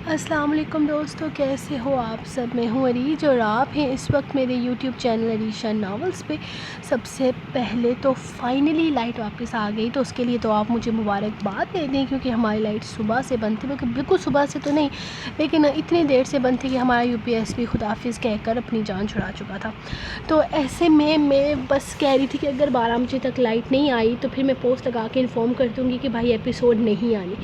السلام علیکم دوستو، کیسے ہو آپ سب؟ میں ہوں عریج اور آپ ہیں اس وقت میرے یوٹیوب چینل عریشہ ناولز پہ۔ سب سے پہلے تو فائنلی لائٹ واپس آ گئی، تو اس کے لیے تو آپ مجھے مبارکباد دے دیں، کیونکہ ہماری لائٹ صبح سے بند تھی، بالکل صبح سے تو نہیں لیکن اتنی دیر سے بند تھی کہ ہمارا UPS بھی خداحافظ کہہ کر اپنی جان چھڑا چکا تھا۔ تو ایسے میں بس کہہ رہی تھی کہ اگر 12 بجے تک لائٹ نہیں آئی تو پھر میں پوسٹ لگا کے انفارم کر دوں گی کہ بھائی ایپیسوڈ نہیں آنی،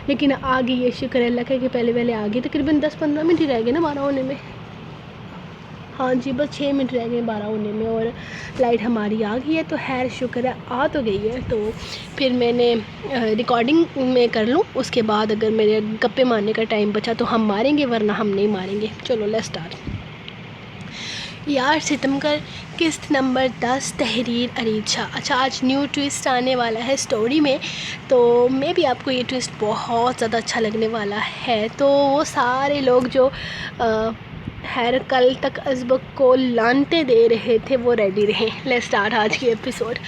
لیکن آگے یہ شکر اللہ کا کہ پہلے آگے تقریباً 10-15 منٹ ہی رہ گئے نا 12 ہونے میں۔ ہاں جی، بس 6 منٹ رہ گئے 12 ہونے میں اور لائٹ ہماری آ گئی ہے، تو خیر شکر ہے آ تو گئی ہے۔ تو پھر میں نے ریکارڈنگ میں کر لوں، اس کے بعد اگر میرے گپے مارنے کا ٹائم بچا تو ہم ماریں گے، ورنہ ہم نہیں ماریں گے۔ چلو لیٹس اسٹارٹ۔ یار ستم کر قسط نمبر 10 تحریر عریج شاہ۔ اچھا، آج نیو ٹویسٹ آنے والا ہے سٹوری میں، تو میں بھی آپ کو یہ ٹویسٹ بہت زیادہ اچھا لگنے والا ہے۔ تو وہ سارے لوگ جو خیر کل تک ازبک کو لانتے دے رہے تھے وہ ریڈی رہیں۔ لیٹس اسٹارٹ آج کی ایپیسوڈ۔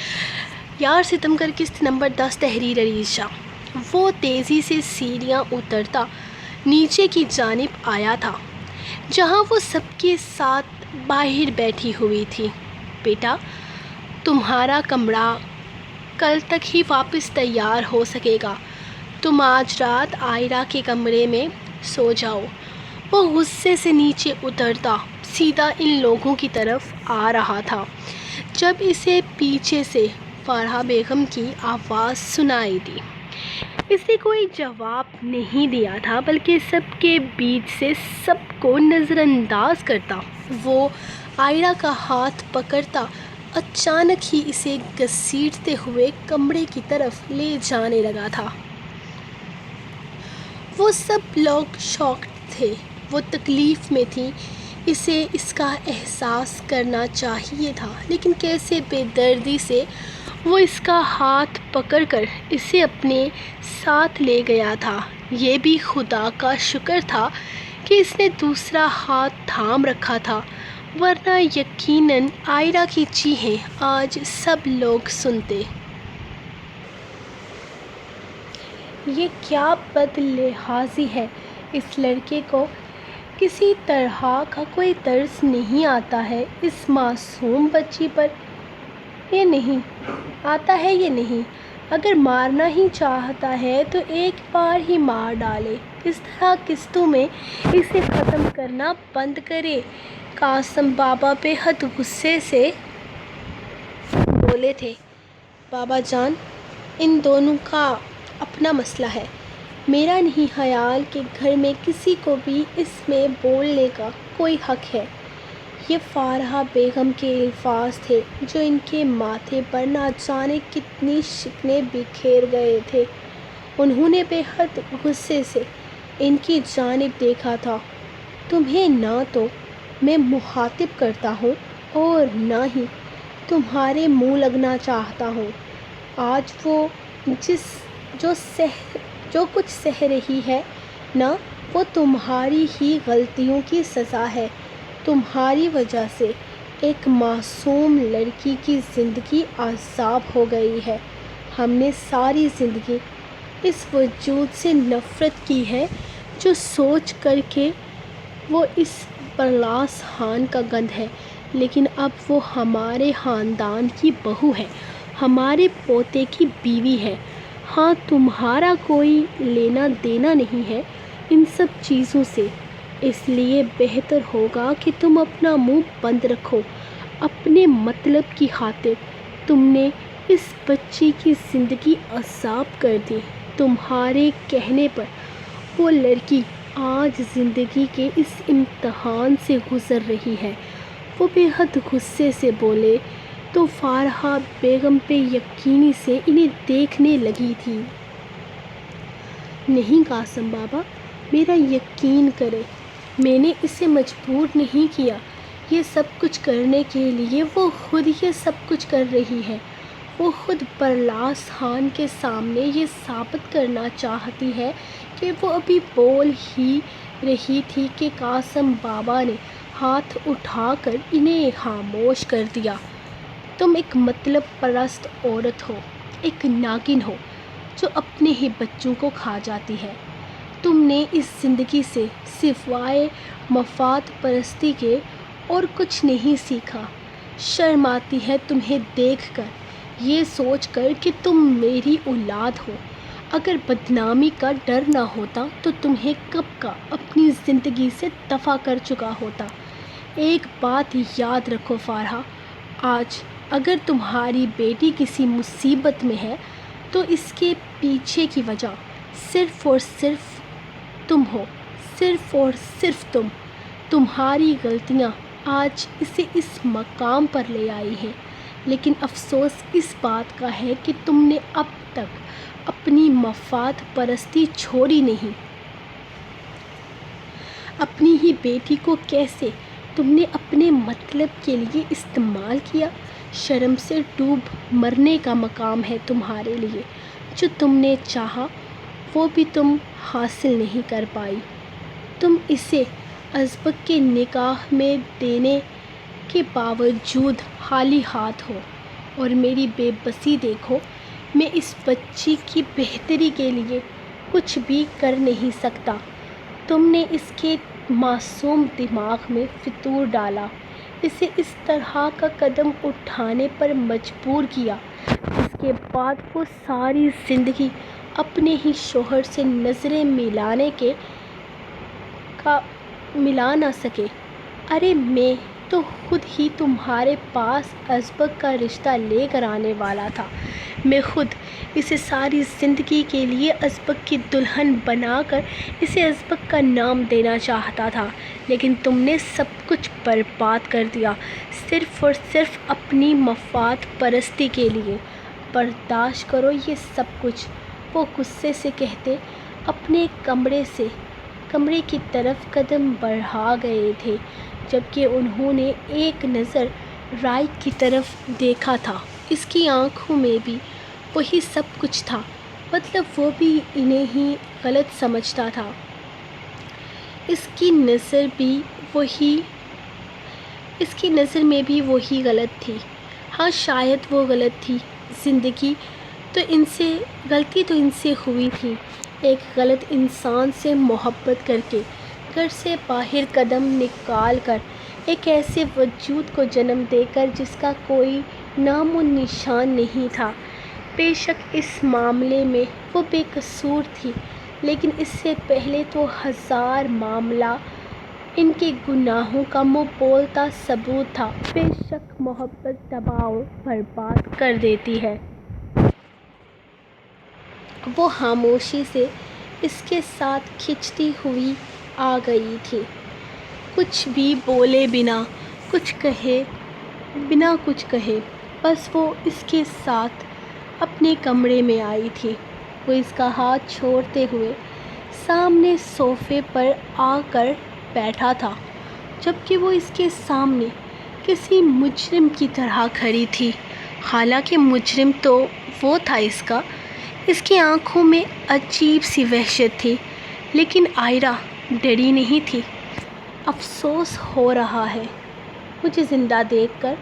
یار ستم کر قسط نمبر 10 تحریر عریج شاہ۔ وہ تیزی سے سیڑھیاں اترتا نیچے کی جانب آیا تھا، جہاں وہ سب کے ساتھ باہر بیٹھی ہوئی تھی۔ بیٹا، تمہارا کمرہ کل تک ہی واپس تیار ہو سکے گا، تم آج رات آئرہ کے کمرے میں سو جاؤ۔ وہ غصے سے نیچے اترتا سیدھا ان لوگوں کی طرف آ رہا تھا جب اسے پیچھے سے فارحہ بیگم کی آواز سنائی دی۔ اس نے کوئی جواب نہیں دیا تھا، بلکہ سب کے بیچ سے سب کو نظر انداز کرتا وہ آئرہ کا ہاتھ پکڑتا اچانک ہی اسے گھسیٹتے ہوئے کمرے کی طرف لے جانے لگا تھا۔ وہ سب لوگ شاکڈ تھے، وہ تکلیف میں تھی۔ اسے اس کا احساس کرنا چاہیے تھا، لیکن کیسے بے دردی سے وہ اس کا ہاتھ پکڑ کر اسے اپنے ساتھ لے گیا تھا۔ یہ بھی خدا کا شکر تھا کہ اس نے دوسرا ہاتھ تھام رکھا تھا، ورنہ یقیناً آئرہ کی چیخیں آج سب لوگ سنتے۔ یہ کیا بد لحاظی ہے! اس لڑکے کو کسی طرح کا کوئی ترس نہیں آتا ہے اس معصوم بچی پر؟ یہ نہیں آتا ہے یہ نہیں اگر مارنا ہی چاہتا ہے تو ایک بار ہی مار ڈالے، اس طرح قسطوں میں اسے ختم کرنا بند کرے۔ قاسم بابا بے حد غصے سے بولے تھے۔ بابا جان، ان دونوں کا اپنا مسئلہ ہے، میرا نہیں خیال کہ گھر میں کسی کو بھی اس میں بولنے کا کوئی حق ہے۔ یہ فارحہ بیگم کے الفاظ تھے جو ان کے ماتھے پر نہ جانے کتنی شکنیں بکھیر گئے تھے۔ انہوں نے بے حد غصے سے ان کی جانب دیکھا تھا۔ تمہیں نہ تو میں مخاطب کرتا ہوں اور نہ ہی تمہارے منہ لگنا چاہتا ہوں۔ آج وہ جو کچھ سہ رہی ہے نا، وہ تمہاری ہی غلطیوں کی سزا ہے۔ تمہاری وجہ سے ایک معصوم لڑکی کی زندگی عذاب ہو گئی ہے۔ ہم نے ساری زندگی اس وجود سے نفرت کی ہے جو سوچ کر کہ وہ اس برلاس خان کا گند ہے، لیکن اب وہ ہمارے خاندان کی بہو ہے، ہمارے پوتے کی بیوی ہے۔ ہاں، تمہارا کوئی لینا دینا نہیں ہے ان سب چیزوں سے، اس لیے بہتر ہوگا کہ تم اپنا منہ بند رکھو۔ اپنے مطلب کی خاطر تم نے اس بچی کی زندگی عذاب کر دی۔ تمہارے کہنے پر وہ لڑکی آج زندگی کے اس امتحان سے گزر رہی ہے۔ وہ بے حد غصے سے بولے تو فارحہ بیگم بے یقینی سے انہیں دیکھنے لگی تھی۔ نہیں قاسم بابا، میرا یقین کریں، میں نے اسے مجبور نہیں کیا یہ سب کچھ کرنے کے لیے، وہ خود یہ سب کچھ کر رہی ہے۔ وہ خود برلاس خان کے سامنے یہ ثابت کرنا چاہتی ہے کہ وہ ابھی بول ہی رہی تھی کہ قاسم بابا نے ہاتھ اٹھا کر انہیں خاموش کر دیا۔ تم ایک مطلب پرست عورت ہو، ایک ناگن ہو جو اپنے ہی بچوں کو کھا جاتی ہے۔ تم نے اس زندگی سے سوائے مفاد پرستی کے اور کچھ نہیں سیکھا۔ شرم آتی ہے تمہیں دیکھ کر، یہ سوچ کر کہ تم میری اولاد ہو۔ اگر بدنامی کا ڈر نہ ہوتا تو تمہیں کب کا اپنی زندگی سے دفع کر چکا ہوتا۔ ایک بات یاد رکھو فارحہ، آج اگر تمہاری بیٹی کسی مصیبت میں ہے تو اس کے پیچھے کی وجہ صرف اور صرف تم ہو، صرف اور صرف تم۔ تمہاری غلطیاں آج اسے اس مقام پر لے آئی ہیں، لیکن افسوس اس بات کا ہے کہ تم نے اب تک اپنی مفاد پرستی چھوڑی نہیں۔ اپنی ہی بیٹی کو کیسے تم نے اپنے مطلب کے لیے استعمال کیا۔ شرم سے ڈوب مرنے کا مقام ہے تمہارے لیے۔ جو تم نے چاہا وہ بھی تم حاصل نہیں کر پائی۔ تم اسے ازبک کے نکاح میں دینے کے باوجود خالی ہاتھ ہو، اور میری بے بسی دیکھو۔ میں اس بچی کی بہتری کے لیے کچھ بھی کر نہیں سکتا۔ تم نے اس کے معصوم دماغ میں فطور ڈالا، اسے اس طرح کا قدم اٹھانے پر مجبور کیا جس کے بعد وہ ساری زندگی اپنے ہی شوہر سے نظریں ملا نہ سکے۔ ارے میں تو خود ہی تمہارے پاس ازبک کا رشتہ لے کر آنے والا تھا۔ میں خود اسے ساری زندگی کے لیے ازبک کی دلہن بنا کر اسے ازبک کا نام دینا چاہتا تھا، لیکن تم نے سب کچھ برباد کر دیا، صرف اور صرف اپنی مفاد پرستی کے لیے۔ برداشت کرو یہ سب کچھ، وہ غصے سے کہتے اپنے کمرے کی طرف قدم بڑھا گئے تھے، جبکہ انہوں نے ایک نظر رائے کی طرف دیکھا تھا۔ اس کی آنکھوں میں بھی وہی سب کچھ تھا، مطلب وہ بھی انہیں ہی غلط سمجھتا تھا۔ اس کی نظر میں بھی وہی غلط تھی۔ ہاں شاید وہ غلط تھی، غلطی تو ان سے ہوئی تھی، ایک غلط انسان سے محبت کر کے، گھر سے باہر قدم نکال کر، ایک ایسے وجود کو جنم دے کر جس کا کوئی نام و نشان نہیں تھا۔ بے شک اس معاملے میں وہ بے قصور تھی، لیکن اس سے پہلے تو ہزار معاملہ ان کے گناہوں کا منہ بولتا ثبوت تھا۔ بے شک محبت تباہ و برباد کر دیتی ہے۔ وہ خاموشی سے اس کے ساتھ کھنچتی ہوئی آ گئی تھی، کچھ بھی بولے بنا کچھ کہے، بس وہ اس کے ساتھ اپنے کمرے میں آئی تھی۔ وہ اس کا ہاتھ چھوڑتے ہوئے سامنے صوفے پر آ کر بیٹھا تھا، جبکہ وہ اس کے سامنے کسی مجرم کی طرح کھڑی تھی۔ حالانکہ مجرم تو وہ تھا اس کی آنکھوں میں عجیب سی وحشت تھی، لیکن آئرہ ڈری نہیں تھی۔ افسوس ہو رہا ہے مجھے زندہ دیکھ کر،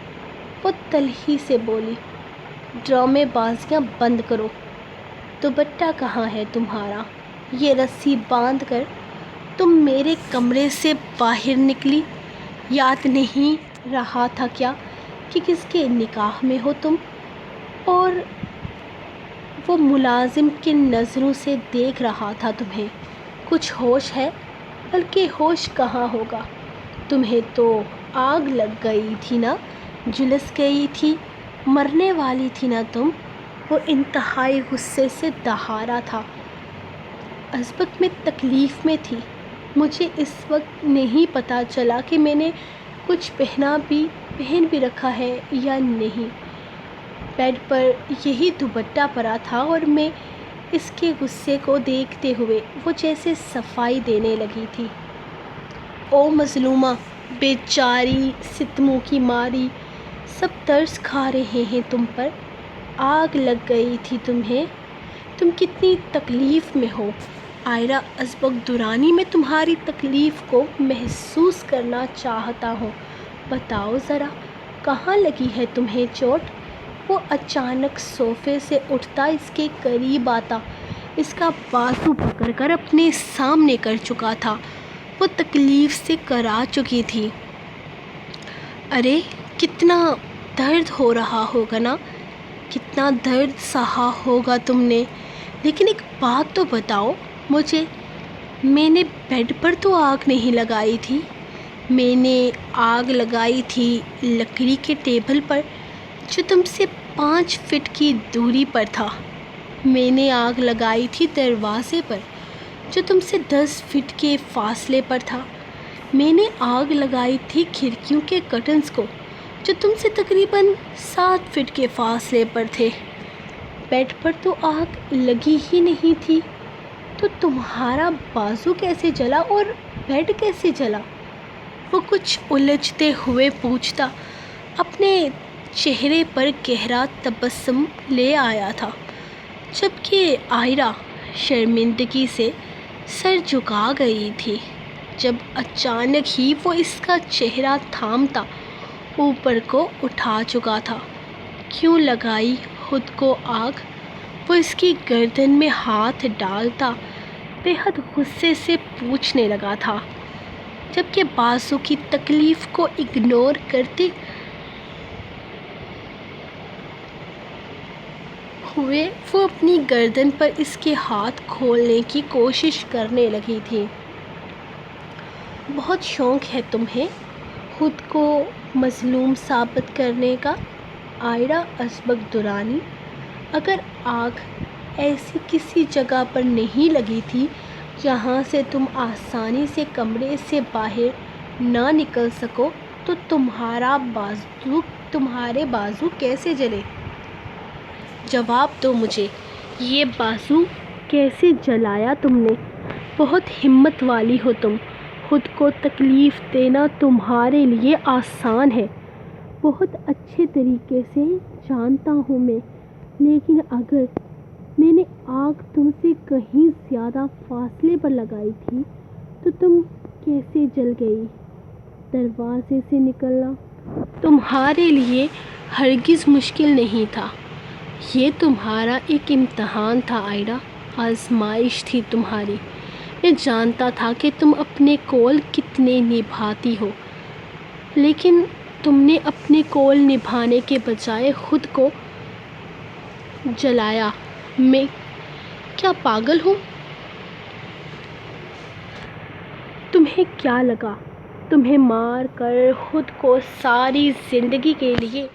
وہ تلخی سے بولی۔ ڈرامے بازیاں بند کرو۔ دوپٹہ کہاں ہے تمہارا؟ یہ رسی باندھ کر تم میرے کمرے سے باہر نکلی، یاد نہیں رہا تھا کیا کہ کس کے نکاح میں ہو تم؟ اور وہ ملازم کن نظروں سے دیکھ رہا تھا تمہیں؟ کچھ ہوش ہے؟ بلکہ ہوش کہاں ہوگا، تمہیں تو آگ لگ گئی تھی نا، جھلس گئی تھی، مرنے والی تھی نا تم۔ وہ انتہائی غصے سے دہارا تھا۔ ازبک میں تکلیف میں تھی، مجھے اس وقت نہیں پتہ چلا کہ میں نے کچھ پہن بھی رکھا ہے یا نہیں۔ بیڈ پر یہی دوپٹہ پڑا تھا اور میں اس کے غصے کو دیکھتے ہوئے وہ جیسے صفائی دینے لگی تھی۔ او مظلومہ، بیچاری، ستموں کی ماری، سب ترس کھا رہے ہیں تم پر، آگ لگ گئی تھی تمہیں، تم کتنی تکلیف میں ہو۔ آئرہ ازبک درانی میں تمہاری تکلیف کو محسوس کرنا چاہتا ہوں، بتاؤ ذرا کہاں لگی ہے تمہیں چوٹ؟ وہ اچانک صوفے سے اٹھتا اس کے قریب آتا، اس کا بازو پکڑ کر اپنے سامنے کر چکا تھا۔ وہ تکلیف سے کرا چکی تھی۔ ارے کتنا درد ہو رہا ہوگا نا، کتنا درد سہا ہوگا تم نے، لیکن ایک بات تو بتاؤ مجھے، میں نے بیڈ پر تو آگ نہیں لگائی تھی، میں نے آگ لگائی تھی لکڑی کے ٹیبل پر جو تم سے 5 فٹ کی دوری پر تھا، میں نے آگ لگائی تھی دروازے پر جو تم سے 10 فٹ کے فاصلے پر تھا، میں نے آگ لگائی تھی کھڑکیوں کے کرٹنز کو جو تم سے تقریباً 7 فٹ کے فاصلے پر تھے۔ بیڈ پر تو آگ لگی ہی نہیں تھی، تو تمہارا بازو کیسے جلا اور بیڈ کیسے جلا؟ وہ کچھ الجھتے ہوئے پوچھتا، اپنے چہرے پر گہرا تبسم لے آیا تھا، جبکہ آئرہ شرمندگی سے سر جھکا گئی تھی جب اچانک ہی وہ اس کا چہرہ تھامتا اوپر کو اٹھا چکا تھا۔ کیوں لگائی خود کو آگ؟ وہ اس کی گردن میں ہاتھ ڈالتا بے حد غصے سے پوچھنے لگا تھا، جبکہ بازو کی تکلیف کو اگنور کرتے ہوئے وہ اپنی گردن پر اس کے ہاتھ کھولنے کی کوشش کرنے لگی تھی۔ بہت شوق ہے تمہیں خود کو مظلوم ثابت کرنے کا آئرہ ازبک درانی۔ اگر آگ ایسی کسی جگہ پر نہیں لگی تھی جہاں سے تم آسانی سے کمرے سے باہر نہ نکل سکو تو تمہارے بازو کیسے جلے؟ جواب دو مجھے، یہ بازو کیسے جلایا تم نے؟ بہت ہمت والی ہو تم، خود کو تکلیف دینا تمہارے لیے آسان ہے، بہت اچھے طریقے سے جانتا ہوں میں، لیکن اگر میں نے آگ تم سے کہیں زیادہ فاصلے پر لگائی تھی تو تم کیسے جل گئی؟ دروازے سے نکلنا تمہارے لیے ہرگز مشکل نہیں تھا، یہ تمہارا ایک امتحان تھا آئرہ، آزمائش تھی تمہاری۔ میں جانتا تھا کہ تم اپنے قول کتنے نبھاتی ہو، لیکن تم نے اپنے قول نبھانے کے بجائے خود کو جلایا۔ میں کیا پاگل ہوں؟ تمہیں کیا لگا تمہیں مار کر خود کو ساری زندگی کے لیے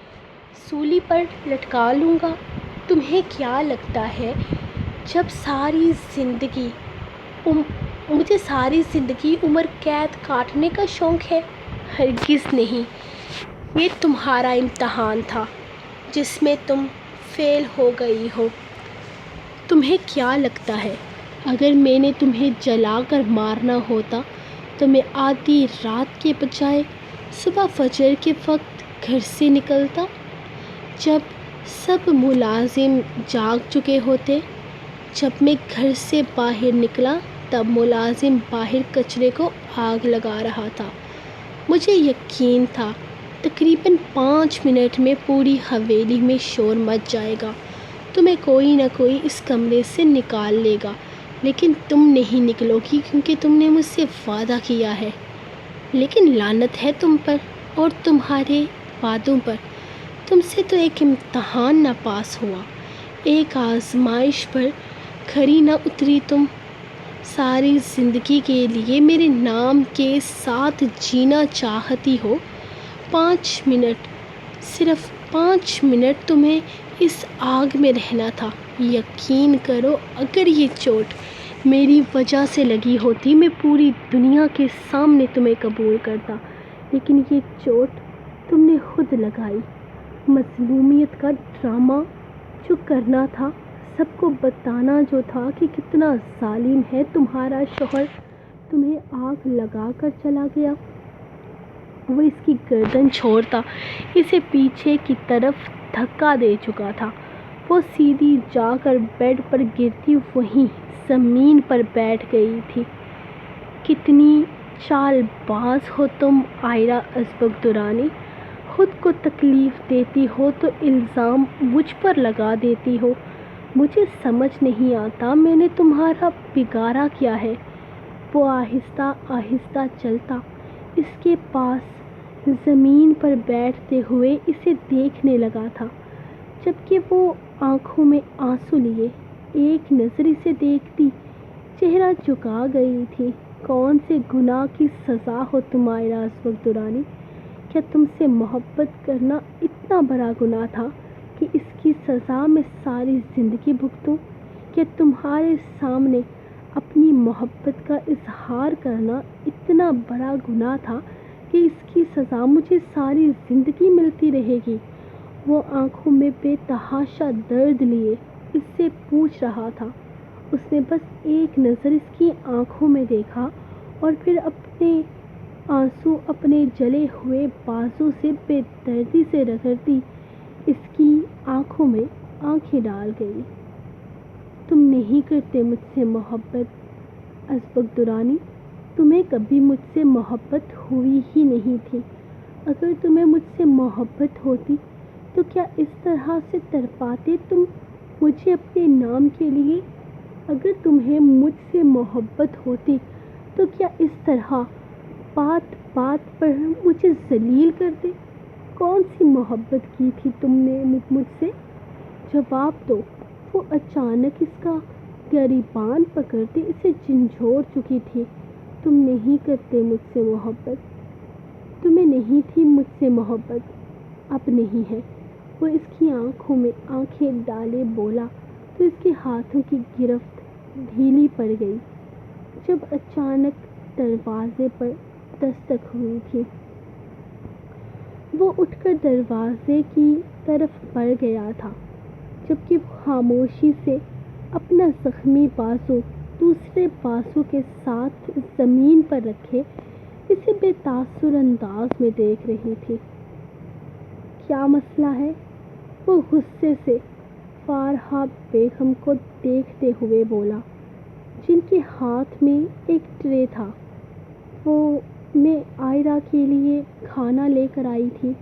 سولی پر لٹکا لوں گا؟ تمہیں کیا لگتا ہے مجھے ساری زندگی عمر قید کاٹنے کا شوق ہے؟ ہرگز نہیں، یہ تمہارا امتحان تھا جس میں تم فیل ہو گئی ہو۔ تمہیں کیا لگتا ہے اگر میں نے تمہیں جلا کر مارنا ہوتا تو میں آدھی رات کے بجائے صبح فجر کے وقت گھر سے نکلتا جب سب ملازم جاگ چکے ہوتے؟ جب میں گھر سے باہر نکلا تب ملازم باہر کچرے کو آگ لگا رہا تھا۔ مجھے یقین تھا تقریباً 5 منٹ میں پوری حویلی میں شور مچ جائے گا، تمہیں کوئی نہ کوئی اس کمرے سے نکال لے گا، لیکن تم نہیں نکلو گی کیونکہ تم نے مجھ سے وعدہ کیا ہے۔ لیکن لعنت ہے تم پر اور تمہارے وعدوں پر، تم سے تو ایک امتحان نہ پاس ہوا، ایک آزمائش پر کھری نہ اتری تم۔ ساری زندگی کے لیے میرے نام کے ساتھ جینا چاہتی ہو؟ 5 منٹ، صرف 5 منٹ تمہیں اس آگ میں رہنا تھا۔ یقین کرو اگر یہ چوٹ میری وجہ سے لگی ہوتی میں پوری دنیا کے سامنے تمہیں قبول کرتا، لیکن یہ چوٹ تم نے خود لگائی۔ مظلومیت کا ڈرامہ جو کرنا تھا، سب کو بتانا جو تھا کہ کتنا ظالم ہے تمہارا شوہر، تمہیں آگ لگا کر چلا گیا۔ وہ اس کی گردن چھوڑتا اسے پیچھے کی طرف دھکا دے چکا تھا۔ وہ سیدھی جا کر بیڈ پر گرتی وہیں زمین پر بیٹھ گئی تھی۔ کتنی چال باز ہو تم آئرہ ازبک درانی، خود کو تکلیف دیتی ہو تو الزام مجھ پر لگا دیتی ہو، مجھے سمجھ نہیں آتا میں نے تمہارا بگاڑا کیا ہے۔ وہ آہستہ آہستہ چلتا اس کے پاس زمین پر بیٹھتے ہوئے اسے دیکھنے لگا تھا، جبکہ وہ آنکھوں میں آنسو لیے ایک نظر اسے دیکھتی چہرہ جھکا گئی تھی۔ کون سے گناہ کی سزا ہو تمہارا اسبق درانی؟ کیا تم سے محبت کرنا اتنا بڑا گناہ تھا کہ اس کی سزا میں ساری زندگی بھگتوں؟ کیا تمہارے سامنے اپنی محبت کا اظہار کرنا اتنا بڑا گناہ تھا کہ اس کی سزا مجھے ساری زندگی ملتی رہے گی؟ وہ آنکھوں میں بے تحاشا درد لیے اس سے پوچھ رہا تھا۔ اس نے بس ایک نظر اس کی آنکھوں میں دیکھا اور پھر اپنے آنسو اپنے جلے ہوئے بازو سے بے دردی سے رگڑتی اس کی آنکھوں میں آنکھیں ڈال گئی۔ تم نہیں کرتے مجھ سے محبت اسبق درانی؟ تمہیں کبھی مجھ سے محبت ہوئی ہی نہیں تھی۔ اگر تمہیں مجھ سے محبت ہوتی تو کیا اس طرح سے تڑپاتے تم مجھے اپنے نام کے لیے؟ اگر تمہیں مجھ سے محبت ہوتی تو کیا اس طرح بات بات پر مجھے ذلیل کرتے؟ کون سی محبت کی تھی تم نے مجھ سے؟ جواب دو۔ وہ اچانک اس کا گریبان پکڑتے اسے جھنجھوڑ چکی تھی۔ تم نہیں کرتے مجھ سے محبت۔ تمہیں نہیں تھی مجھ سے محبت، اب نہیں ہے۔ وہ اس کی آنکھوں میں آنکھیں ڈالے بولا تو اس کے ہاتھوں کی گرفت ڈھیلی پڑ گئی جب اچانک دروازے پر دستک ہوئی تھی۔ وہ اٹھ کر دروازے کی طرف بڑھ گیا تھا، جبکہ وہ خاموشی سے اپنا زخمی بازو دوسرے بازو کے ساتھ زمین پر رکھے اسے بے تاثر انداز میں دیکھ رہی تھی۔ کیا مسئلہ ہے؟ وہ غصے سے فارحہ بیگم کو دیکھتے ہوئے بولا، جن کے ہاتھ میں ایک ٹرے تھا۔ وہ میں آئرہ کے لیے کھانا لے کر آئی تھی۔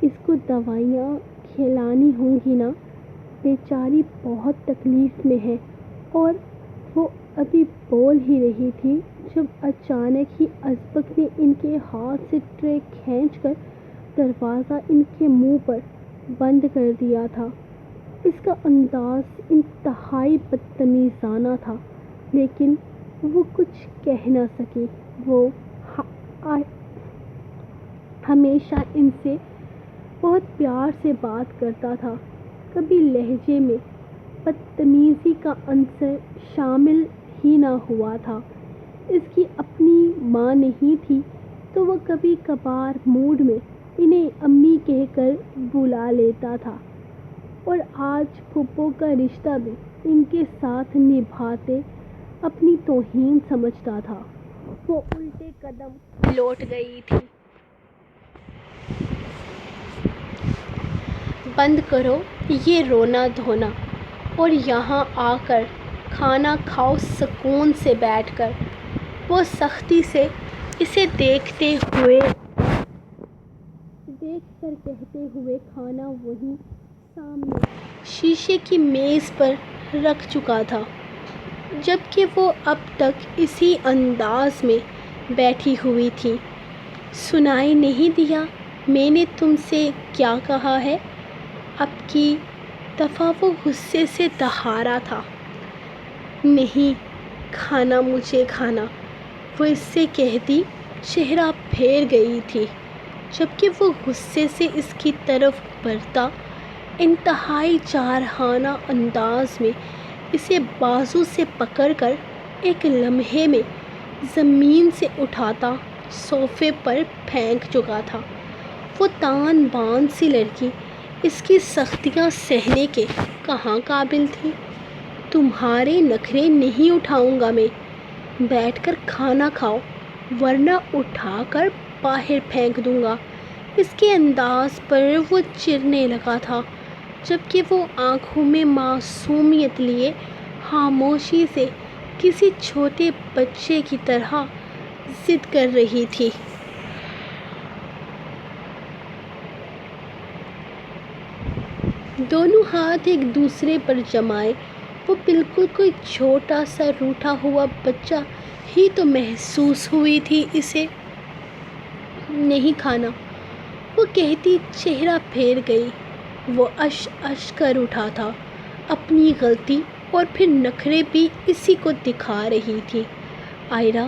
اس کو دوائیاں کھلانی ہوں گی نا، بیچاری بہت تکلیف میں ہے۔ اور وہ ابھی بول ہی رہی تھی جب اچانک ہی اسبق نے ان کے ہاتھ سے ٹرے کھینچ کر دروازہ ان کے منہ پر بند کر دیا تھا۔ اس کا انداز انتہائی بدتمیزانہ تھا، لیکن وہ کچھ کہہ نہ سکی۔ وہ ہمیشہ ان سے بہت پیار سے بات کرتا تھا، کبھی لہجے میں بدتمیزی کا عنصر شامل ہی نہ ہوا تھا۔ اس کی اپنی ماں نہیں تھی تو وہ کبھی کبھار موڈ میں انہیں امی کہہ کر بلا لیتا تھا، اور آج پھپھو کا رشتہ بھی ان کے ساتھ نبھاتے اپنی توہین سمجھتا تھا۔ وہ الٹے قدم لوٹ گئی تھی۔ بند کرو یہ رونا دھونا اور یہاں آ کر کھانا کھاؤ سکون سے بیٹھ کر۔ وہ سختی سے اسے دیکھ کر کہتے ہوئے کھانا وہیں سامنے شیشے کی میز پر رکھ چکا تھا، جبکہ وہ اب تک اسی انداز میں بیٹھی ہوئی تھی۔ سنائی نہیں دیا میں نے تم سے کیا کہا ہے؟ اب کی دفعہ وہ غصے سے دہارا تھا۔ نہیں کھانا مجھے کھانا، وہ اس سے کہتی چہرہ پھیر گئی تھی، جبکہ وہ غصے سے اس کی طرف بڑھتا انتہائی جارحانہ انداز میں اسے بازو سے پکڑ کر ایک لمحے میں زمین سے اٹھاتا صوفے پر پھینک چکا تھا۔ وہ تان بان سی لڑکی اس کی سختیاں سہنے کے کہاں قابل تھی؟ تمہارے نخرے نہیں اٹھاؤں گا میں، بیٹھ کر کھانا کھاؤ ورنہ اٹھا کر باہر پھینک دوں گا۔ اس کے انداز پر وہ چڑھنے لگا تھا، جبکہ وہ آنکھوں میں معصومیت لیے خاموشی سے کسی چھوٹے بچے کی طرح ضد کر رہی تھی۔ دونوں ہاتھ ایک دوسرے پر جمائے، وہ بالکل کوئی چھوٹا سا روٹھا ہوا بچہ ہی تو محسوس ہوئی تھی اسے نہیں کھانا، وہ کہتی چہرہ پھیر گئی۔ وہ کر اٹھا تھا، اپنی غلطی اور پھر نخرے بھی اسی کو دکھا رہی تھی۔ آئرہ،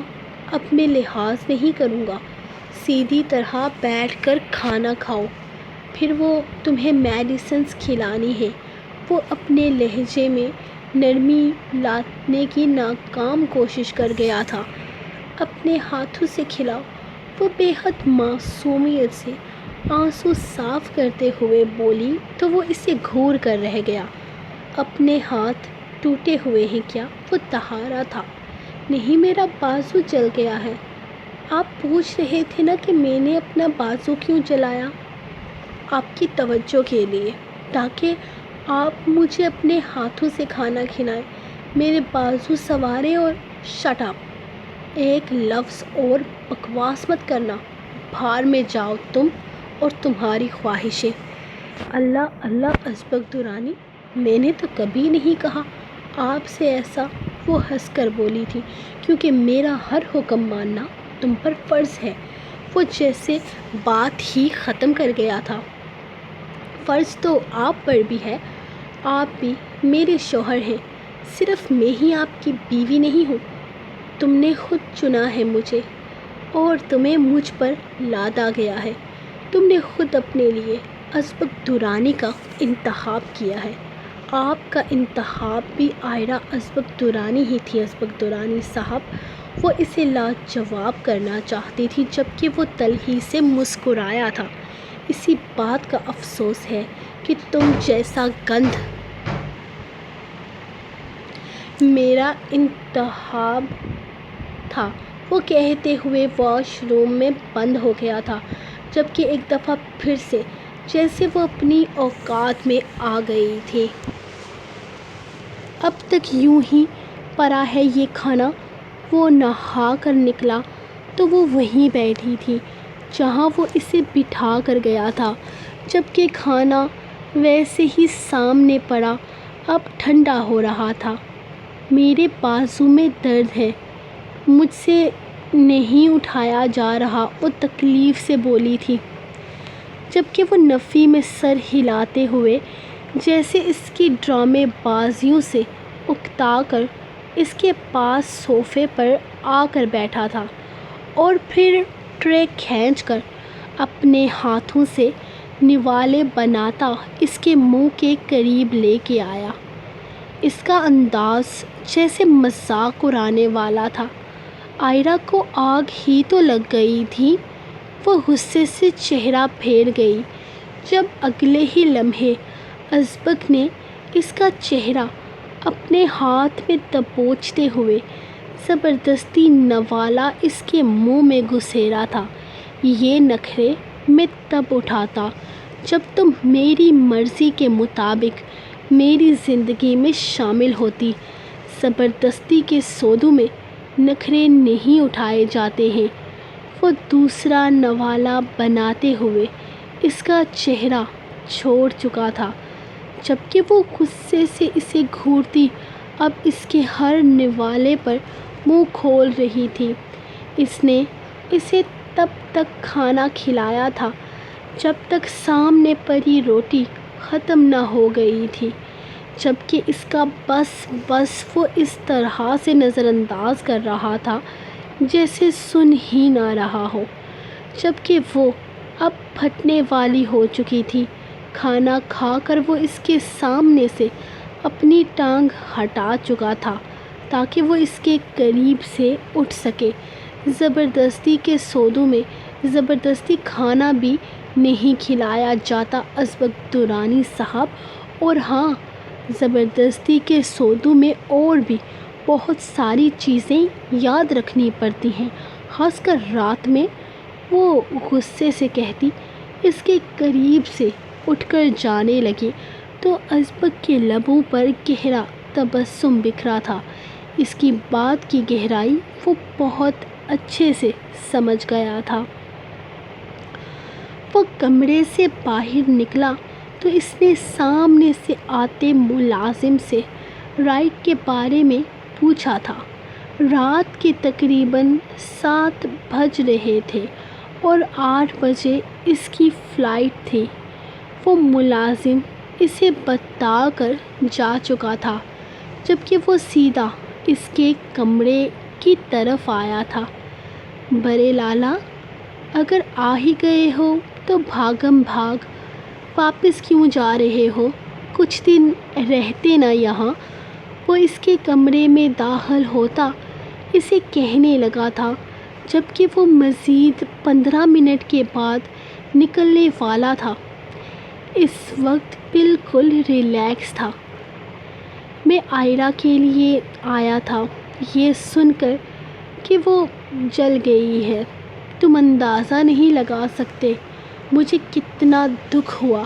اب میں لحاظ نہیں کروں گا، سیدھی طرح بیٹھ کر کھانا کھاؤ، پھر وہ تمہیں میڈیسنز کھلانی ہے۔ وہ اپنے لہجے میں نرمی لانے کی ناکام کوشش کر گیا تھا۔ اپنے ہاتھوں سے کھلاؤ، وہ بے حد معصومیت سے آنسو صاف کرتے ہوئے بولی تو وہ اسے گھور کر رہ گیا۔ اپنے ہاتھ ٹوٹے ہوئے ہیں کیا؟ وہ دہارا تھا۔ نہیں، میرا بازو جل گیا ہے۔ آپ پوچھ رہے تھے نا کہ میں نے اپنا بازو کیوں جلایا؟ آپ کی توجہ کے لیے، تاکہ آپ مجھے اپنے ہاتھوں سے کھانا کھلائیں، میرے بازو سنواریں۔ اور شٹ اپ، ایک لفظ اور بکواس مت کرنا، بھار میں جاؤ تم اور تمہاری خواہشیں۔ اللہ اللہ ازبک درانی، میں نے تو کبھی نہیں کہا آپ سے ایسا، وہ ہنس کر بولی تھی، کیونکہ میرا ہر حکم ماننا تم پر فرض ہے۔ وہ جیسے بات ہی ختم کر گیا تھا۔ فرض تو آپ پر بھی ہے، آپ بھی میرے شوہر ہیں، صرف میں ہی آپ کی بیوی نہیں ہوں۔ تم نے خود چنا ہے مجھے، اور تمہیں مجھ پر لادا گیا ہے۔ تم نے خود اپنے لیے ازبک درانی کا انتخاب کیا ہے۔ آپ کا انتخاب بھی آئرہ ازبک درانی ہی تھی۔ ازبک درانی صاحب، وہ اسے لاجواب کرنا چاہتی تھی، جبکہ وہ تلخی سے مسکرایا تھا۔ اسی بات کا افسوس ہے کہ تم جیسا گندھ میرا انتخاب تھا، وہ کہتے ہوئے واش روم میں بند ہو گیا تھا، جبکہ ایک دفعہ پھر سے جیسے وہ اپنی اوقات میں آ گئی تھی۔ اب تک یوں ہی پڑا ہے یہ کھانا۔ وہ نہا کر نکلا تو وہ وہیں بیٹھی تھی جہاں وہ اسے بٹھا کر گیا تھا، جبکہ کھانا ویسے ہی سامنے پڑا، اب ٹھنڈا ہو رہا تھا۔ میرے بازو میں درد ہے، مجھ سے نہیں اٹھایا جا رہا، وہ تکلیف سے بولی تھی، جبکہ وہ نفی میں سر ہلاتے ہوئے جیسے اس کی ڈرامے بازیوں سے اکتا کر اس کے پاس صوفے پر آ کر بیٹھا تھا، اور پھر ٹرے کھینچ کر اپنے ہاتھوں سے نوالے بناتا اس کے منہ کے قریب لے کے آیا۔ اس کا انداز جیسے مذاق اڑانے والا تھا۔ آئرہ کو آگ ہی تو لگ گئی تھی۔ وہ غصے سے چہرہ پھیر گئی جب اگلے ہی لمحے ازبک نے اس کا چہرہ اپنے ہاتھ میں دبوچتے ہوئے زبردستی نوالا اس کے منہ میں گھسیڑا تھا۔ یہ نخرے میں تب اٹھاتا جب تم میری مرضی کے مطابق میری زندگی میں شامل ہوتی۔ زبردستی کے سودوں میں نخرے نہیں اٹھائے جاتے ہیں۔ وہ دوسرا نوالا بناتے ہوئے اس کا چہرہ چھوڑ چکا تھا، جبکہ وہ غصے سے اسے گھورتی اب اس کے ہر نوالے پر منہ کھول رہی تھی۔ اس نے اسے تب تک کھانا کھلایا تھا جب تک سامنے پڑی روٹی ختم نہ ہو گئی تھی، جبکہ اس کا بس وہ اس طرح سے نظر انداز کر رہا تھا جیسے سن ہی نہ رہا ہو، جبکہ وہ اب پھٹنے والی ہو چکی تھی۔ کھانا کھا کر وہ اس کے سامنے سے اپنی ٹانگ ہٹا چکا تھا تاکہ وہ اس کے قریب سے اٹھ سکے۔ زبردستی کے سودوں میں زبردستی کھانا بھی نہیں کھلایا جاتا ازبک درانی صاحب، اور ہاں، زبردستی کے سودوں میں اور بھی بہت ساری چیزیں یاد رکھنی پڑتی ہیں، خاص کر رات میں، وہ غصے سے کہتی۔ اس کے قریب سے اٹھ کر جانے لگی تو ازبک کے لبوں پر گہرا تبسم بکھرا تھا۔ اس کی بات کی گہرائی وہ بہت اچھے سے سمجھ گیا تھا۔ وہ کمرے سے باہر نکلا تو اس نے سامنے سے آتے ملازم سے رائڈ کے بارے میں پوچھا تھا۔ رات کے تقریباً 7 بج رہے تھے اور 8 بجے اس کی فلائٹ تھی۔ وہ ملازم اسے بتا کر جا چکا تھا جبکہ وہ سیدھا اس کے کمرے کی طرف آیا تھا۔ برے لالا، اگر آ ہی گئے ہو تو بھاگم بھاگ واپس کیوں جا رہے ہو؟ کچھ دن رہتے نا یہاں۔ وہ اس کے کمرے میں داخل ہوتا اسے کہنے لگا تھا جبکہ وہ مزید 15 منٹ کے بعد نکلنے والا تھا۔ اس وقت بالکل ریلیکس تھا۔ میں آئرہ کے لیے آیا تھا یہ سن کر کہ وہ جل گئی ہے۔ تم اندازہ نہیں لگا سکتے مجھے کتنا دکھ ہوا۔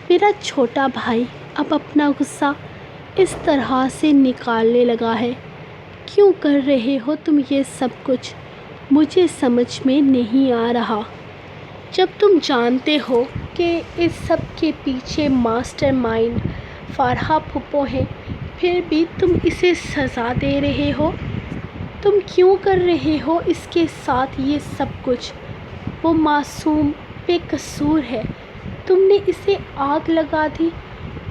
میرا چھوٹا بھائی اب اپنا غصہ اس طرح سے نکالنے لگا ہے۔ کیوں کر رہے ہو تم یہ سب کچھ؟ مجھے سمجھ میں نہیں آ رہا۔ جب تم جانتے ہو کہ اس سب کے پیچھے ماسٹر مائنڈ فارحہ پھپھو ہیں، پھر بھی تم اسے سزا دے رہے ہو۔ تم کیوں کر رہے ہو اس کے ساتھ یہ سب کچھ؟ وہ معصوم بے قصور ہے۔ تم نے اسے آگ لگا دی،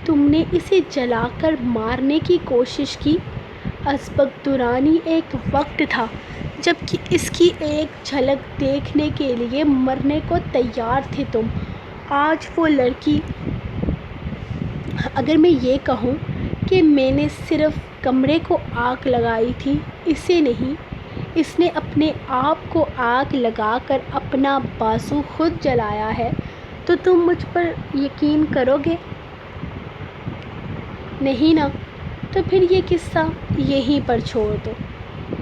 تم نے اسے جلا کر مارنے کی کوشش کی۔ ازبک دورانی ایک وقت تھا جب کہ اس کی ایک جھلک دیکھنے کے لیے مرنے کو تیار تھے تم۔ آج وہ لڑکی، اگر میں یہ کہوں کہ میں نے صرف کمرے کو آگ لگائی تھی، اسے نہیں، اس نے اپنے آپ کو آگ لگا کر اپنا بازو خود جلایا ہے، تو تم مجھ پر یقین کرو گے؟ نہیں نا؟ تو پھر یہ قصہ یہیں پر چھوڑ دو۔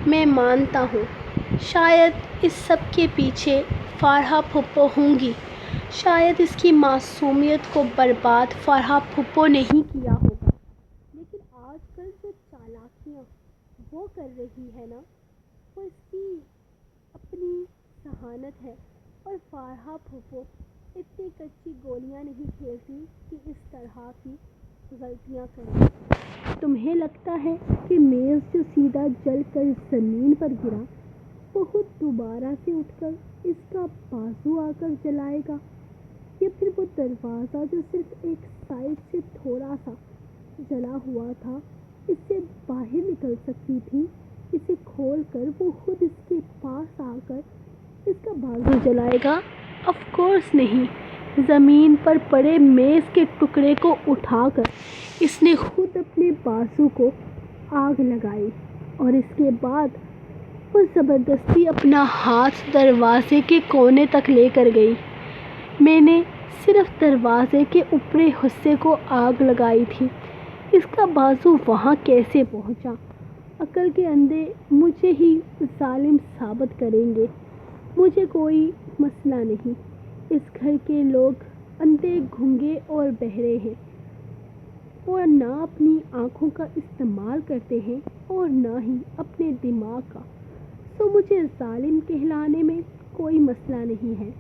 میں مانتا ہوں شاید اس سب کے پیچھے فارحہ پھپھو ہوں گی، شاید اس کی معصومیت کو برباد فارحہ پھپھو نہیں کیا ہوگا، لیکن آج کل جو چالاکیاں وہ کر رہی ہے نا، وہ اس کی اپنی ذہانت ہے۔ اور فارحہ پھپھو اتنی کچی گولیاں نہیں کھیلتی کہ اس طرح کی غلطیاں کریں۔ تمہیں لگتا ہے کہ میز جو سیدھا جل کر زمین پر گرا، وہ خود دوبارہ سے اٹھ کر اس کا بازو آ کر جلائے گا؟ یا پھر وہ دروازہ جو صرف ایک سائڈ سے تھوڑا سا جلا ہوا تھا، اس سے باہر نکل سکتی تھی، اسے کھول کر وہ خود اس کے پاس آ کر اس کا بازو جلائے گا؟ آف کورس نہیں۔ زمین پر پڑے میز کے ٹکڑے کو اٹھا کر اس نے خود اپنے بازو کو آگ لگائی، اور اس کے بعد وہ زبردستی اپنا ہاتھ دروازے کے کونے تک لے کر گئی۔ میں نے صرف دروازے کے اوپری حصے کو آگ لگائی تھی، اس کا بازو وہاں کیسے پہنچا؟ عقل کے اندھے مجھے ہی ظالم ثابت کریں گے۔ مجھے کوئی مسئلہ نہیں۔ اس گھر کے لوگ اندھے، گونگے اور بہرے ہیں، اور نہ اپنی آنکھوں کا استعمال کرتے ہیں اور نہ ہی اپنے دماغ کا، سو مجھے ظالم کہلانے میں کوئی مسئلہ نہیں ہے۔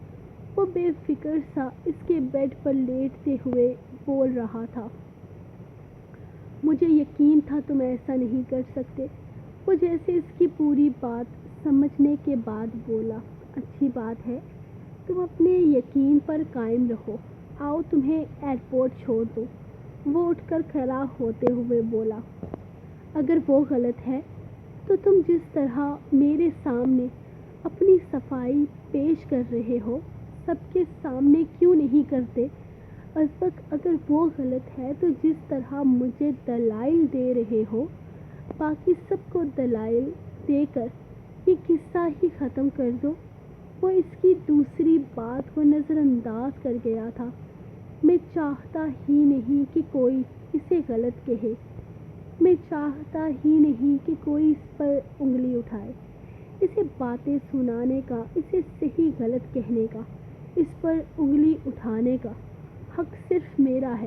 وہ بے فکر سا اس کے بیڈ پر لیٹتے ہوئے بول رہا تھا۔ مجھے یقین تھا تم ایسا نہیں کر سکتے۔ وہ جیسے اس کی پوری بات سمجھنے کے بعد بولا، اچھی بات ہے، تم اپنے یقین پر قائم رہو، آؤ تمہیں ایئرپورٹ چھوڑ دوں۔ وہ اٹھ کر کھڑا ہوتے ہوئے بولا، اگر وہ غلط ہے تو تم جس طرح میرے سامنے اپنی صفائی پیش کر رہے ہو، سب کے سامنے کیوں نہیں کرتے؟ ازبک، اگر وہ غلط ہے تو جس طرح مجھے دلائل دے رہے ہو، باقی سب کو دلائل دے کر یہ قصہ ہی ختم کر دو۔ وہ اس کی دوسری بات کو نظر انداز کر گیا تھا۔ میں چاہتا ہی نہیں کہ کوئی اسے غلط کہے، میں چاہتا ہی نہیں کہ کوئی اس پر انگلی اٹھائے۔ اسے باتیں سنانے کا، اسے صحیح غلط کہنے کا، اس پر انگلی اٹھانے کا حق صرف میرا ہے،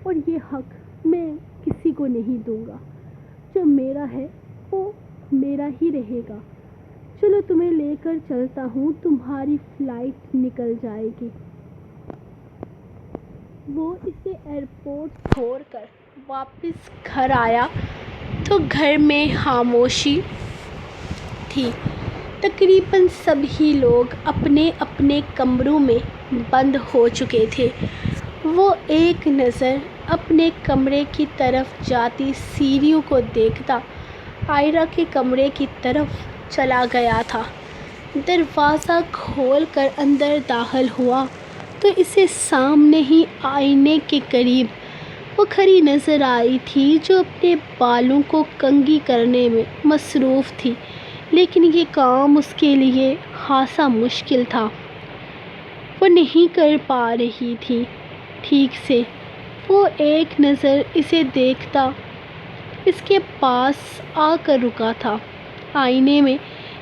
اور یہ حق میں کسی کو نہیں دوں گا۔ جو میرا ہے وہ میرا ہی رہے گا۔ چلو تمہیں لے کر چلتا ہوں، تمہاری فلائٹ نکل جائے گی۔ وہ اسے ایئرپورٹ چھوڑ کر واپس گھر آیا تو گھر میں خاموشی تھی۔ تقریباً سبھی لوگ اپنے اپنے کمروں میں بند ہو چکے تھے۔ وہ ایک نظر اپنے کمرے کی طرف جاتی سیڑھیوں کو دیکھتا عائرہ کے کمرے کی طرف چلا گیا تھا۔ دروازہ کھول کر اندر داخل ہوا تو اسے سامنے ہی آئینے کے قریب وہ کھڑی نظر آئی تھی جو اپنے بالوں کو کنگھی کرنے میں مصروف تھی، لیکن یہ کام اس کے لیے خاصا مشکل تھا۔ وہ نہیں کر پا رہی تھی ٹھیک سے۔ وہ ایک نظر اسے دیکھتا اس کے پاس آ کر رکا تھا۔ آئینے میں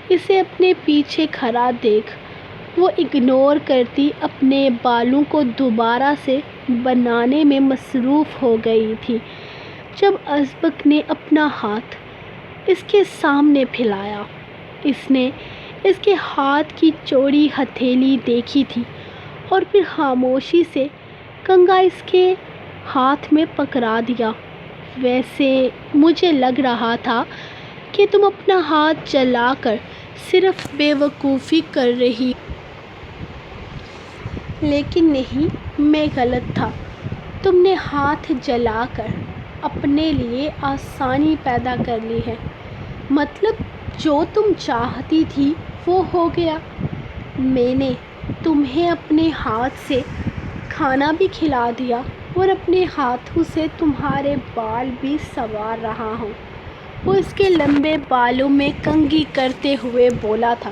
اسے اپنے پیچھے کھڑا دیکھ وہ اگنور کرتی اپنے بالوں کو دوبارہ سے بنانے میں مصروف ہو گئی تھی جب ازبک نے اپنا ہاتھ اس کے سامنے پھیلایا۔ اس نے اس کے ہاتھ کی چوڑی ہتھیلی دیکھی تھی اور پھر خاموشی سے کنگھا اس کے ہاتھ میں پکڑا دیا۔ ویسے مجھے لگ رہا تھا کہ تم اپنا ہاتھ جلا کر صرف بے وقوفی کر رہی ہو، لیکن نہیں، میں غلط تھا۔ تم نے ہاتھ جلا کر اپنے لیے آسانی پیدا کر لی ہے۔ مطلب جو تم چاہتی تھی وہ ہو گیا۔ میں نے تمہیں اپنے ہاتھ سے کھانا بھی کھلا دیا اور اپنے ہاتھوں سے تمہارے بال بھی سنوار رہا ہوں۔ وہ اس کے لمبے بالوں میں کنگھی کرتے ہوئے بولا تھا،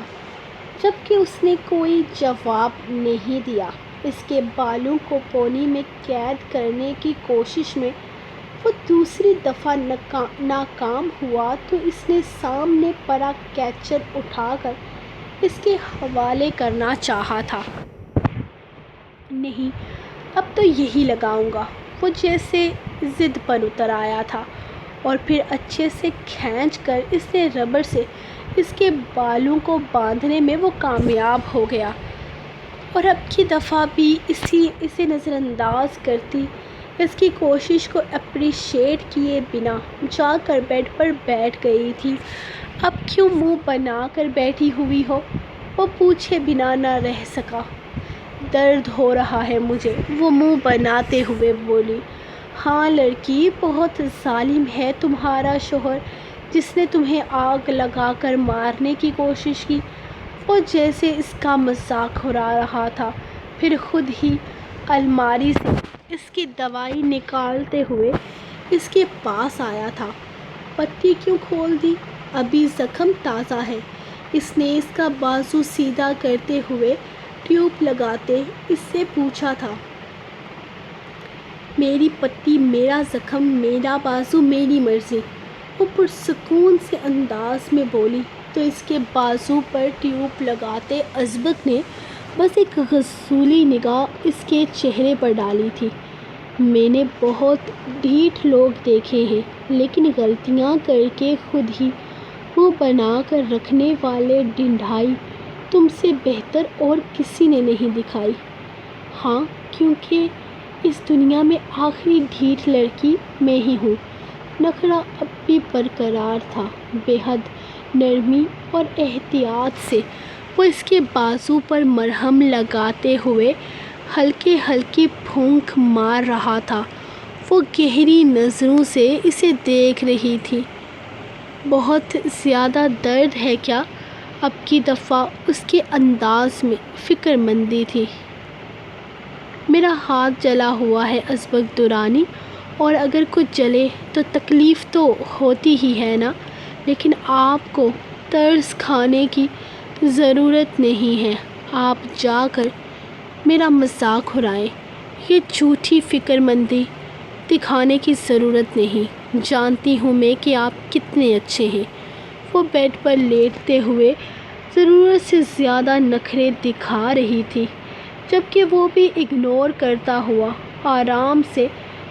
جبکہ اس نے کوئی جواب نہیں دیا۔ اس کے بالوں کو پونی میں قید کرنے کی کوشش میں وہ دوسری دفعہ ناکام ہوا تو اس نے سامنے پڑا کیچر اٹھا کر اس کے حوالے کرنا چاہا تھا۔ نہیں، اب تو یہی لگاؤں گا۔ وہ جیسے ضد پر اتر آیا تھا اور پھر اچھے سے کھینچ کر اس نے ربڑ سے اس کے بالوں کو باندھنے میں وہ کامیاب ہو گیا، اور اب کی دفعہ بھی اسے نظر انداز کرتی اس کی کوشش کو اپریشیٹ کیے بنا جا کر بیڈ پر بیٹھ گئی تھی۔ اب کیوں منہ بنا کر بیٹھی ہوئی ہو؟ وہ پوچھے بنا نہ رہ سکا۔ درد ہو رہا ہے مجھے، وہ منہ بناتے ہوئے بولی۔ ہاں لڑکی، بہت ظالم ہے تمہارا شوہر جس نے تمہیں آگ لگا کر مارنے کی کوشش کی۔ وہ جیسے اس کا مذاق اڑا رہا تھا، پھر خود ہی الماری سے اس کی دوائی نکالتے ہوئے اس کے پاس آیا تھا۔ پٹی کیوں کھول دی؟ ابھی زخم تازہ ہے۔ اس نے اس کا بازو سیدھا کرتے ہوئے ٹیوب لگاتے اس سے پوچھا تھا۔ میری پٹی، میرا زخم، میرا بازو، میری مرضی، وہ پرسکون سے انداز میں بولی تو اس کے بازو پر ٹیوب لگاتے ازبک نے بس ایک غضولی نگاہ اس کے چہرے پر ڈالی تھی۔ میں نے بہت ڈھیٹ لوگ دیکھے ہیں، لیکن غلطیاں کر کے خود ہی منہ بنا کر رکھنے والے ڈھنڈائی تم سے بہتر اور کسی نے نہیں دکھائی۔ ہاں، کیونکہ اس دنیا میں آخری ڈھیٹ لڑکی میں ہی ہوں۔ نخرہ اب بھی برقرار تھا۔ بے حد نرمی اور احتیاط سے وہ اس کے بازو پر مرہم لگاتے ہوئے ہلکے ہلکے پھونک مار رہا تھا۔ وہ گہری نظروں سے اسے دیکھ رہی تھی۔ بہت زیادہ درد ہے کیا؟ اب کی دفعہ اس کے انداز میں فکر مندی تھی۔ میرا ہاتھ جلا ہوا ہے ازبک درانی، اور اگر کچھ جلے تو تکلیف تو ہوتی ہی ہے نا، لیکن آپ کو ترس کھانے کی ضرورت نہیں ہے۔ آپ جا کر میرا مذاق اڑائیں۔ یہ جھوٹی فکر مندی دکھانے کی ضرورت نہیں۔ جانتی ہوں میں کہ آپ کتنے اچھے ہیں۔ وہ بیڈ پر لیٹتے ہوئے ضرورت سے زیادہ نخرے دکھا رہی تھی، جبکہ وہ بھی اگنور کرتا ہوا آرام سے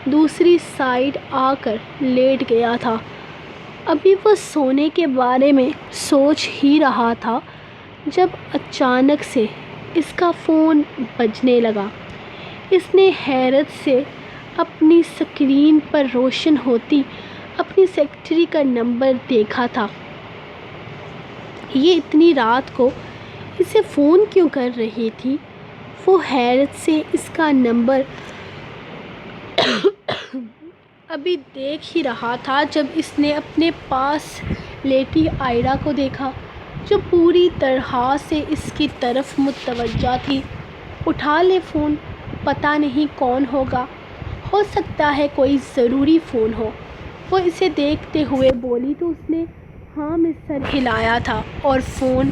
دوسری سائیڈ آ کر لیٹ گیا تھا۔ ابھی وہ سونے کے بارے میں سوچ ہی رہا تھا جب اچانک سے اس کا فون بجنے لگا۔ اس نے حیرت سے اپنی اسکرین پر روشن ہوتی اپنی سیکرٹری کا نمبر دیکھا تھا۔ یہ اتنی رات کو اسے فون کیوں کر رہی تھی؟ وہ حیرت سے اس کا نمبر ابھی دیکھ ہی رہا تھا جب اس نے اپنے پاس لیٹی آئرا کو دیکھا، جو پوری طرح سے اس کی طرف متوجہ تھی۔ اٹھا لے فون، پتہ نہیں کون ہوگا، ہو سکتا ہے کوئی ضروری فون ہو، وہ اسے دیکھتے ہوئے بولی تو اس نے ہاں میں سر ہلایا تھا اور فون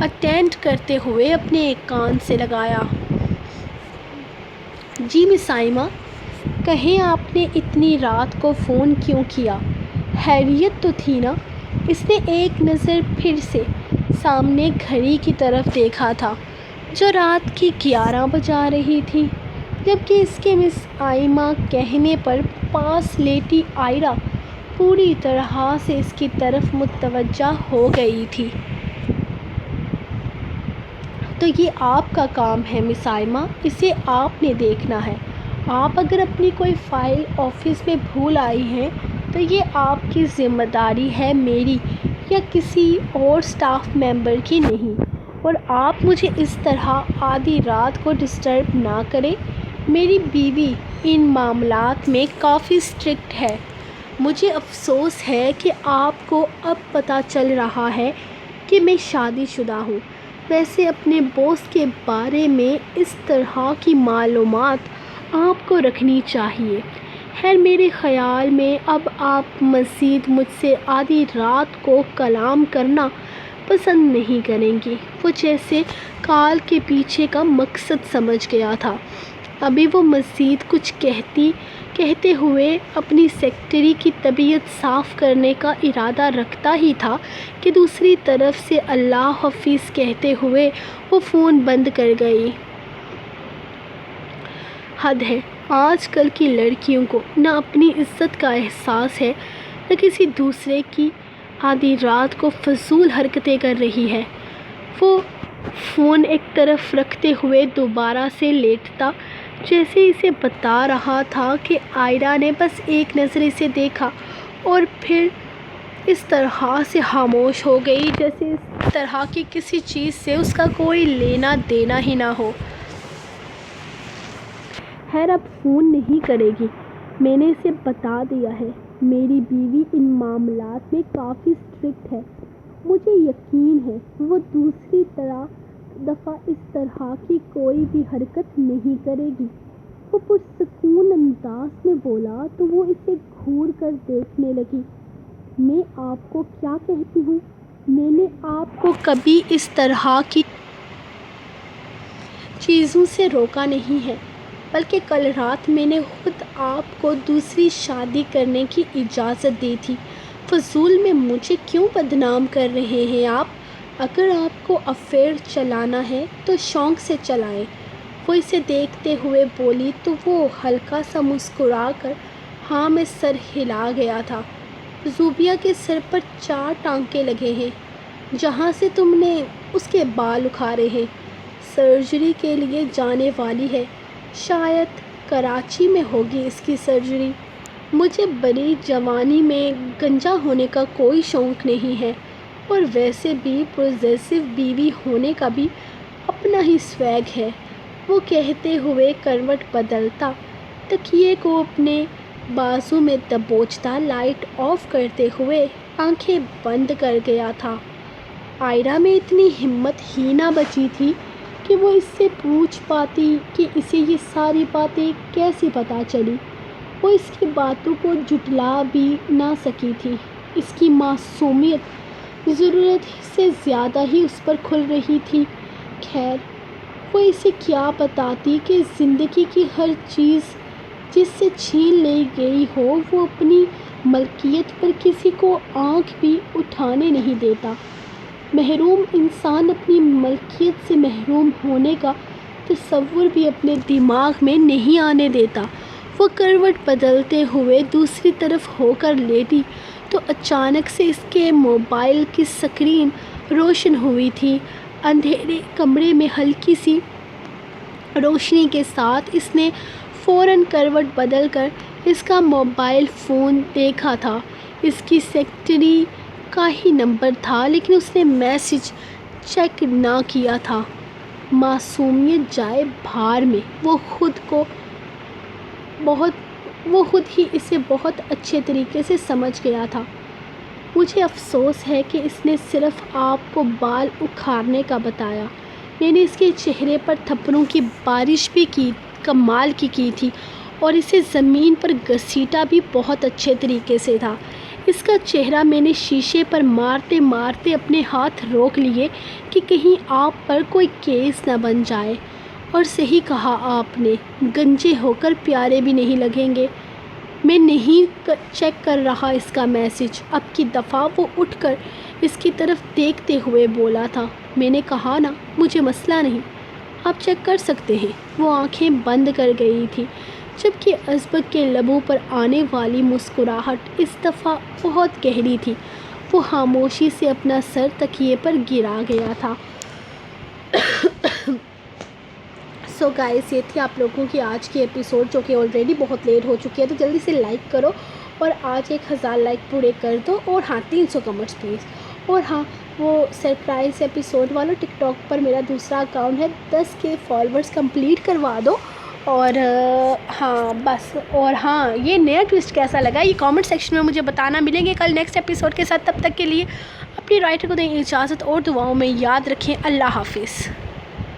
اٹینڈ کرتے ہوئے اپنے کان سے لگایا۔ جی مس سائمہ، کہیں آپ نے اتنی رات کو فون کیوں کیا؟ خیریت تو تھی نا؟ اس نے ایک نظر پھر سے سامنے گھڑی کی طرف دیکھا تھا جو رات کی 11 بجا رہی تھی، جبکہ اس کے مس سائمہ کہنے پر پاس لیٹی آئرا پوری طرح سے اس کی طرف متوجہ ہو گئی تھی۔ تو یہ آپ کا کام ہے مس سائمہ، اسے آپ نے دیکھنا ہے۔ آپ اگر اپنی کوئی فائل آفس میں بھول آئی ہیں تو یہ آپ کی ذمہ داری ہے، میری یا کسی اور سٹاف ممبر کی نہیں۔ اور آپ مجھے اس طرح آدھی رات کو ڈسٹرب نہ کریں۔ میری بیوی ان معاملات میں کافی اسٹرکٹ ہے۔ مجھے افسوس ہے کہ آپ کو اب پتہ چل رہا ہے کہ میں شادی شدہ ہوں۔ ویسے اپنے باس کے بارے میں اس طرح کی معلومات آپ کو رکھنی چاہیے۔ خیر میرے خیال میں اب آپ مزید مجھ سے آدھی رات کو کلام کرنا پسند نہیں کریں گی۔ وہ جیسے کال کے پیچھے کا مقصد سمجھ گیا تھا۔ ابھی وہ مزید کچھ کہتے ہوئے اپنی سیکرٹری کی طبیعت صاف کرنے کا ارادہ رکھتا ہی تھا کہ دوسری طرف سے اللہ حافظ کہتے ہوئے وہ فون بند کر گئی۔ حد ہے، آج کل کی لڑکیوں کو نہ اپنی عزت کا احساس ہے نہ کسی دوسرے کی۔ آدھی رات کو فضول حرکتیں کر رہی ہے۔ وہ فون ایک طرف رکھتے ہوئے دوبارہ سے لیٹتا، جیسے اسے بتا رہا تھا کہ آئرا نے بس ایک نظر اسے دیکھا اور پھر اس طرح سے خاموش ہو گئی جیسے اس طرح کی کسی چیز سے اس کا کوئی لینا دینا ہی نہ ہو۔ خیر اب فون نہیں کرے گی، میں نے اسے بتا دیا ہے۔ میری بیوی ان معاملات میں کافی اسٹرکٹ ہے۔ مجھے یقین ہے وہ دوسری دفعہ اس طرح کی کوئی بھی حرکت نہیں کرے گی۔ وہ پرسکون انداز میں بولا تو وہ اسے گھور کر دیکھنے لگی۔ میں آپ کو کیا کہتی ہوں، میں نے آپ کو کبھی اس طرح کی چیزوں سے روکا نہیں ہے، بلکہ کل رات میں نے خود آپ کو دوسری شادی کرنے کی اجازت دی تھی۔ فضول میں مجھے کیوں بدنام کر رہے ہیں آپ؟ اگر آپ کو افیئر چلانا ہے تو شوق سے چلائیں۔ وہ اسے دیکھتے ہوئے بولی تو وہ ہلکا سا مسکرا کر ہاں میں سر ہلا گیا تھا۔ زوبیا کے سر پر 4 ٹانکے لگے ہیں، جہاں سے تم نے اس کے بال اکھاڑے ہیں۔ سرجری کے لیے جانے والی ہے، شاید کراچی میں ہوگی اس کی سرجری۔ مجھے بڑی جوانی میں گنجا ہونے کا کوئی شوق نہیں ہے، اور ویسے بھی پوزیسو بیوی ہونے کا بھی اپنا ہی سویگ ہے۔ وہ کہتے ہوئے کروٹ بدلتا، تکیے کو اپنے بازو میں دبوچتا لائٹ آف کرتے ہوئے آنکھیں بند کر گیا تھا۔ آئرا میں اتنی ہمت ہی نہ بچی تھی کہ وہ اس سے پوچھ پاتی کہ اسے یہ ساری باتیں کیسی پتہ چلی۔ وہ اس کی باتوں کو جھٹلا بھی نہ سکی تھی۔ اس کی معصومیت ضرورت سے زیادہ ہی اس پر کھل رہی تھی۔ خیر وہ اسے کیا بتاتی کہ زندگی کی ہر چیز جس سے چھین لی گئی ہو وہ اپنی ملکیت پر کسی کو آنکھ بھی اٹھانے نہیں دیتا۔ محروم انسان اپنی ملکیت سے محروم ہونے کا تصور بھی اپنے دماغ میں نہیں آنے دیتا۔ وہ کروٹ بدلتے ہوئے دوسری طرف ہو کر لیٹی تو اچانک سے اس کے موبائل کی سکرین روشن ہوئی تھی۔ اندھیرے کمرے میں ہلکی سی روشنی کے ساتھ اس نے فوراً کروٹ بدل کر اس کا موبائل فون دیکھا تھا۔ اس کی سیکرٹری کا ہی نمبر تھا، لیکن اس نے میسج چیک نہ کیا تھا۔ معصومیت جائے بھار میں، وہ خود ہی اسے بہت اچھے طریقے سے سمجھ گیا تھا۔ مجھے افسوس ہے کہ اس نے صرف آپ کو بال اکھاڑنے کا بتایا۔ میں نے اس کے چہرے پر تھپڑوں کی بارش بھی کمال کی تھی، اور اسے زمین پر گھسیٹا بھی بہت اچھے طریقے سے تھا۔ اس کا چہرہ میں نے شیشے پر مارتے مارتے اپنے ہاتھ روک لیے کہ کہیں آپ پر کوئی کیس نہ بن جائے۔ اور صحیح کہا آپ نے، گنجے ہو کر پیارے بھی نہیں لگیں گے۔ میں نہیں چیک کر رہا اس کا میسج۔ اب کی دفعہ وہ اٹھ کر اس کی طرف دیکھتے ہوئے بولا تھا۔ میں نے کہا نا، مجھے مسئلہ نہیں، آپ چیک کر سکتے ہیں۔ وہ آنکھیں بند کر گئی تھی، جبکہ ازبک کے لبوں پر آنے والی مسکراہٹ اس دفعہ بہت گہری تھی۔ وہ خاموشی سے اپنا سر تکیے پر گرا گیا تھا۔ سو گائز، یہ تھی آپ لوگوں کی آج کی ایپیسوڈ، جو کہ آلریڈی بہت لیٹ ہو چکی ہے، تو جلدی سے لائک کرو اور آج 1000 لائک پورے کر دو، اور ہاں 300 کمنٹس پلیز۔ اور ہاں، وہ سرپرائز ایپیسوڈ والوں، ٹک ٹاک پر میرا دوسرا اکاؤنٹ ہے، 10K فالوورز کمپلیٹ کروا دو۔ اور ہاں بس، اور ہاں، یہ نیا ٹوسٹ کیسا لگا یہ کامنٹ سیکشن میں مجھے بتانا۔ ملیں گے کل نیکسٹ ایپیسوڈ کے ساتھ، تب تک کے لیے اپنی رائٹر کو دیں اجازت، اور دعاؤں میں یاد رکھیں۔ اللہ حافظ۔